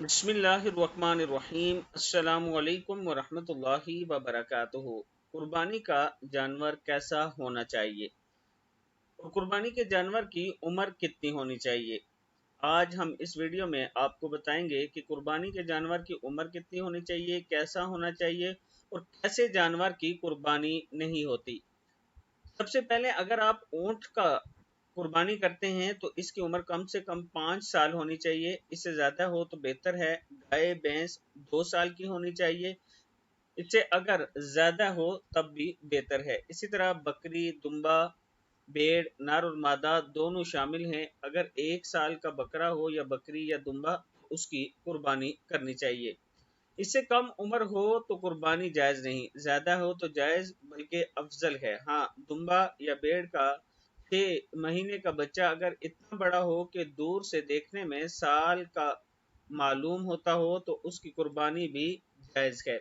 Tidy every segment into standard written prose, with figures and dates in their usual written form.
बिस्मिल्लाहिर्रहमानिर्रहीम। अस्सलामु अलैकुम वरहमतुल्लाहि वबरकातुहू। कुर्बानी का जानवर कैसा होना चाहिए और कुर्बानी के जानवर की उम्र कितनी होनी चाहिए, आज हम इस वीडियो में आपको बताएंगे कि कुर्बानी के जानवर की उम्र कितनी होनी चाहिए, कैसा होना चाहिए और कैसे जानवर की कुर्बानी नहीं होती। सबसे पहले अगर आप ऊँट का कुर्बानी करते हैं तो इसकी उम्र कम से कम 5 साल होनी चाहिए, इससे ज़्यादा हो तो बेहतर है। गाय भैंस 2 साल की होनी चाहिए, इससे अगर ज़्यादा हो तब भी बेहतर है। इसी तरह बकरी, दुम्बा, भेड़, नर और मादा दोनों शामिल हैं। अगर 1 साल का बकरा हो या बकरी या दुम्बा तो उसकी कुर्बानी करनी चाहिए। इससे कम उम्र हो तो कुर्बानी जायज़ नहीं, ज़्यादा हो तो जायज़ बल्कि अफजल है। हाँ, दुम्बा या भेड़ का 6 महीने का बच्चा अगर इतना बड़ा हो कि दूर से देखने में साल का मालूम होता हो तो उसकी कुर्बानी भी जायज़ है।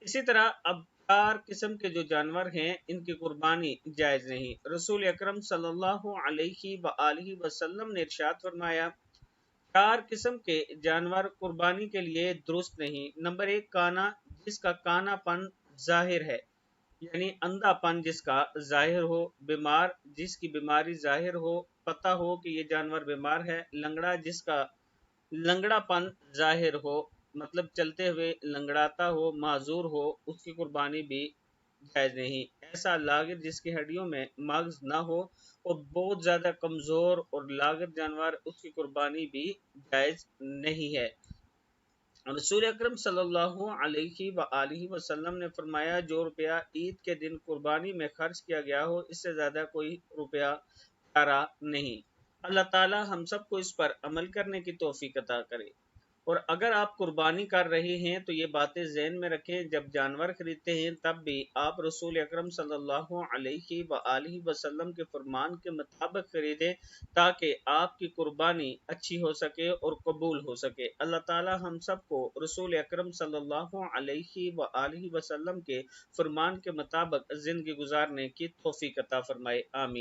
इसी तरह अब 4 किस्म के जो जानवर हैं इनकी कुर्बानी जायज़ नहीं। रसूल अकरम सल्लल्लाहु अलैहि वसल्लम ने इरशाद फरमाया, 4 किस्म के जानवर कुर्बानी के लिए दुरुस्त नहीं। नंबर 1, काना, जिसका कानापन जाहिर है, यानी अंधापन जिसका जाहिर हो। बीमार, जिसकी बीमारी जाहिर हो, पता हो कि ये जानवर बीमार है। लंगड़ा, जिसका लंगड़ापन जाहिर हो, मतलब चलते हुए लंगड़ाता हो, माजूर हो, उसकी कुर्बानी भी जायज नहीं। ऐसा लागिर जिसकी हड्डियों में मग्ज ना हो और बहुत ज्यादा कमजोर और लागिर जानवर, उसकी कुर्बानी भी जायज नहीं है। रसूल अकरम सल्लल्लाहु अलैहि वसल्लम ने फरमाया, जो रुपया ईद के दिन कुर्बानी में खर्च किया गया हो, इससे ज़्यादा कोई रुपया प्यारा नहीं। अल्लाह ताला हम सबको इस पर अमल करने की तौफीक अता करे। और अगर आप कुर्बानी कर रहे हैं तो ये बातें ज़हन में रखें, जब जानवर खरीदते हैं तब भी आप रसूल अकरम सल्लल्लाहु अलैहि वसल्लम के फरमान के मुताबिक खरीदें, ताकि आपकी कुर्बानी अच्छी हो सके और कबूल हो सके। अल्लाह ताला हम सबको रसूल अकरम सल्लल्लाहु अलैहि वसल्लम के फरमान के मुताबिक ज़िंदगी गुजारने की तौफीक अता फरमाए। आमीन।